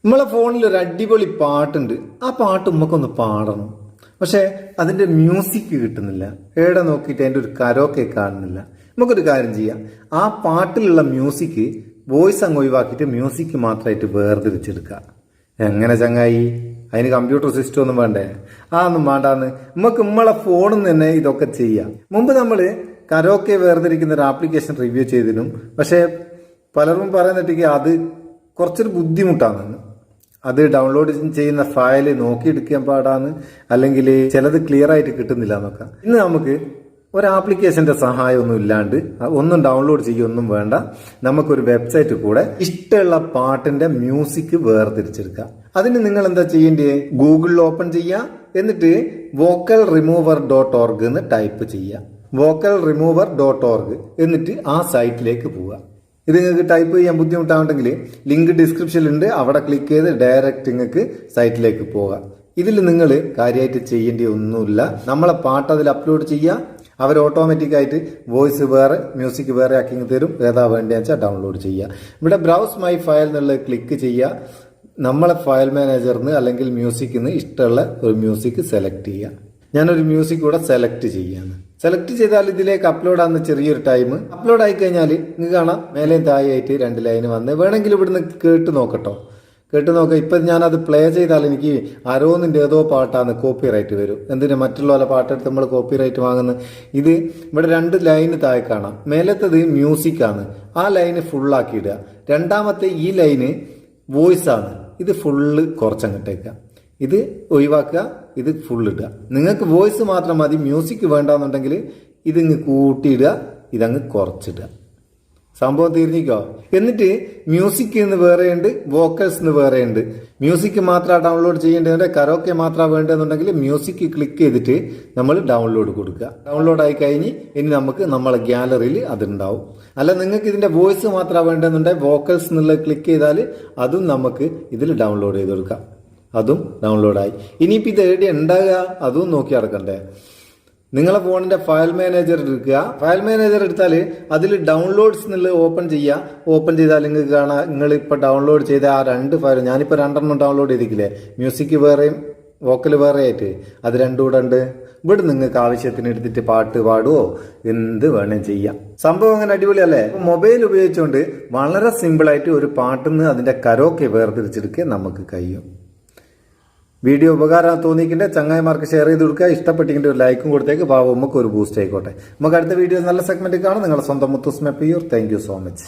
നമ്മളെ ഫോണിൽ ഒരു അടിപൊളി പാട്ടുണ്ട്. ആ പാട്ട് നമുക്കൊന്ന് പാടണം. പക്ഷെ അതിന്റെ മ്യൂസിക് കിട്ടുന്നില്ല. എവിടെ നോക്കിയിട്ട് അതിന്റെ ഒരു കരോക്കെ കാണുന്നില്ല. നമുക്കൊരു കാര്യം ചെയ്യാം. ആ പാട്ടിലുള്ള മ്യൂസിക് വോയിസ് അങ്ങ് ഒഴിവാക്കിയിട്ട് മ്യൂസിക് മാത്രമായിട്ട് വേർതിരിച്ചെടുക്കുക. എങ്ങനെ ചങ്ങായി? അതിന് കമ്പ്യൂട്ടർ സിസ്റ്റം ഒന്നും വേണ്ടേ? ഒന്നും വേണ്ടാന്ന്. നമുക്ക് നമ്മളെ ഫോണിൽ നിന്ന് തന്നെ ഇതൊക്കെ ചെയ്യാം. മുമ്പ് നമ്മൾ കരോക്കെ വേർതിരിക്കുന്ന ഒരു ആപ്ലിക്കേഷൻ റിവ്യൂ ചെയ്തിരുന്നു. പക്ഷെ പലരും പറയുന്നിട്ടേക്ക് അത് കുറച്ചൊരു ബുദ്ധിമുട്ടാണെന്ന്. അത് ഡൗൺലോഡ് ചെയ്യുന്ന ഫയൽ നോക്കിയെടുക്കാൻ പാടാന്ന്, അല്ലെങ്കിൽ ചിലത് ക്ലിയർ ആയിട്ട് കിട്ടുന്നില്ല എന്നൊക്കെ. ഇന്ന് നമുക്ക് ഒരു ആപ്ലിക്കേഷന്റെ സഹായമൊന്നും ഇല്ലാണ്ട് ഒന്നും ഡൗൺലോഡ് ചെയ്യൊന്നും വേണ്ട. നമുക്കൊരു വെബ്സൈറ്റ് കൂടെ ഇഷ്ടമുള്ള പാട്ടിന്റെ മ്യൂസിക് വേർതിരിച്ചെടുക്കാം. അതിന് നിങ്ങൾ എന്താ ചെയ്യേണ്ടത്? ഗൂഗിളിൽ ഓപ്പൺ ചെയ്യുക. എന്നിട്ട് vocalremover.org എന്ന് ടൈപ്പ് ചെയ്യുക. vocalremover.org എന്നിട്ട് ആ സൈറ്റിലേക്ക് പോവുക. ഇത് നിങ്ങൾക്ക് ടൈപ്പ് ചെയ്യാൻ ബുദ്ധിമുട്ടാണെങ്കിൽ ലിങ്ക് ഡിസ്ക്രിപ്ഷനിലുണ്ട്. അവിടെ ക്ലിക്ക് ചെയ്ത് ഡയറക്റ്റ് നിങ്ങൾക്ക് സൈറ്റിലേക്ക് പോകാം. ഇതിൽ നിങ്ങൾ കാര്യമായിട്ട് ചെയ്യേണ്ടി ഒന്നുമില്ല. നമ്മളെ പാട്ട് അതിൽ അപ്ലോഡ് ചെയ്യുക. അവർ ഓട്ടോമാറ്റിക്കായിട്ട് വോയിസ് വേറെ മ്യൂസിക് വേറെ ആക്കി തരും. ഏതാ വേണ്ടതെന്ന് വെച്ചാൽ ഡൗൺലോഡ് ചെയ്യുക. ഇവിടെ ബ്രൗസ് മൈ ഫയൽ എന്നുള്ളത് ക്ലിക്ക് ചെയ്യുക. നമ്മളെ ഫയൽ മാനേജറിന് അല്ലെങ്കിൽ മ്യൂസിക്കിന്ന് ഇഷ്ടമുള്ള ഒരു മ്യൂസിക് സെലക്ട് ചെയ്യുക. ഞാനൊരു മ്യൂസിക് കൂടെ സെലക്ട് ചെയ്യാണ്. സെലക്ട് ചെയ്താൽ ഇതിലേക്ക് അപ്ലോഡ് ആകുന്ന ചെറിയൊരു ടൈം. അപ്ലോഡ് ആയി കഴിഞ്ഞാൽ നിങ്ങൾക്ക് കാണാം മേലെ താഴെയായിട്ട് 2 ലൈന് വന്ന്. വേണമെങ്കിൽ ഇവിടുന്ന് കേട്ട് നോക്കട്ടോ. കേട്ട് നോക്കാം. ഇപ്പം ഞാനത് പ്ലേ ചെയ്താൽ എനിക്ക് ആരോന്നിൻ്റെ ഏതോ പാട്ടാണ് കോപ്പി റൈറ്റ് വരും. എന്തിനാ മറ്റുള്ള പാട്ടെടുത്ത് നമ്മൾ കോപ്പി റൈറ്റ് വാങ്ങുന്നത്? ഇത് ഇവിടെ 2 ലൈന് താഴെ കാണാം. മേലത്തത് മ്യൂസിക്കാണ്. ആ ലൈന് ഫുള്ളാക്കിയിടുക. രണ്ടാമത്തെ ഈ ലൈന് വോയിസ് ആണ്. ഇത് ഫുള്ള് കുറച്ചങ്ങോട്ടേക്കാം. ഇത് ഒഴിവാക്കുക. ഇത് ഫുൾ ഇടുക. നിങ്ങൾക്ക് വോയിസ് മാത്രം മതി, മ്യൂസിക് വേണ്ടാന്നുണ്ടെങ്കിൽ ഇതിങ്ങ് കൂട്ടിയിടുക. ഇതങ്ങ് കുറച്ചിടുക. സംഭവം തീർന്നിക്കോ. എന്നിട്ട് മ്യൂസിക് എന്ന് വേറെയുണ്ട്, വോക്കൽസ് എന്ന് വേറെയുണ്ട്. മ്യൂസിക് മാത്രം ഡൗൺലോഡ് ചെയ്യേണ്ടതുണ്ട്, കരോക്കെ മാത്രം വേണ്ടതെന്നുണ്ടെങ്കിൽ മ്യൂസിക് ക്ലിക്ക് ചെയ്തിട്ട് നമ്മൾ ഡൗൺലോഡ് കൊടുക്കുക. ഡൗൺലോഡ് ആയി കഴിഞ്ഞ് ഇനി നമുക്ക് നമ്മളെ ഗ്യാലറിയിൽ അതുണ്ടാവും. അല്ല നിങ്ങൾക്ക് ഇതിന്റെ വോയിസ് മാത്രം വേണ്ടതെന്നുണ്ടെങ്കിൽ വോക്കൽസ് എന്നുള്ളത് ക്ലിക്ക് ചെയ്താൽ അതും നമുക്ക് ഇതിൽ ഡൗൺലോഡ് ചെയ്ത് കൊടുക്കാം. അതും ഡൗൺലോഡായി. ഇനിയിപ്പോൾ ഇത് എവിടെ ഉണ്ടാകുക അതും നോക്കി നടക്കണ്ടേ? നിങ്ങളെ ഫോണിന്റെ ഫയൽ മാനേജർ എടുക്കുക. ഫയൽ മാനേജർ എടുത്താൽ അതിൽ ഡൗൺലോഡ്സ് എന്നുള്ളത് ഓപ്പൺ ചെയ്യുക. ഓപ്പൺ ചെയ്താൽ നിങ്ങൾക്ക് കാണാം നിങ്ങൾ ഇപ്പോൾ ഡൗൺലോഡ് ചെയ്ത ആ 2 ഫയൽ. ഞാനിപ്പോൾ 2 ഡൗൺലോഡ് ചെയ്തിട്ടില്ലേ? മ്യൂസിക് വേറെയും വോക്കൽ വേറെ ആയിട്ട്. അത് 2 കൂടെ ഉണ്ട്. ഇവിടെ നിങ്ങൾക്ക് ആവശ്യത്തിന് എടുത്തിട്ട് പാട്ട് പാടുവോ എന്ത് വേണേം ചെയ്യാം. സംഭവം അങ്ങനെ അടിപൊളിയല്ലേ? മൊബൈൽ ഉപയോഗിച്ചുകൊണ്ട് വളരെ സിമ്പിളായിട്ട് ഒരു പാട്ടിന്ന് അതിന്റെ കരോക്കെ വേർതിരിച്ചെടുക്കുക നമുക്ക് കഴിയും. വീഡിയോ ഉപകാരം തോന്നിക്കിന്റെ ചങ്ങായിമാർക്ക് ഷെയർ ചെയ്ത് കൊടുക്കുക. ഇഷ്ടപ്പെട്ടെങ്കിൽ ഒരു ലൈക്കും കൊടുത്തേക്ക്. പാവം നമുക്ക് ഒരു ബൂസ്റ്റ് ആയിക്കോട്ടെ. നമുക്ക് അടുത്ത വീഡിയോ നല്ല സെഗ്മെന്റ് കാണാം. നിങ്ങളുടെ സ്വന്തം Muthoos Meppayur. Thank you so much.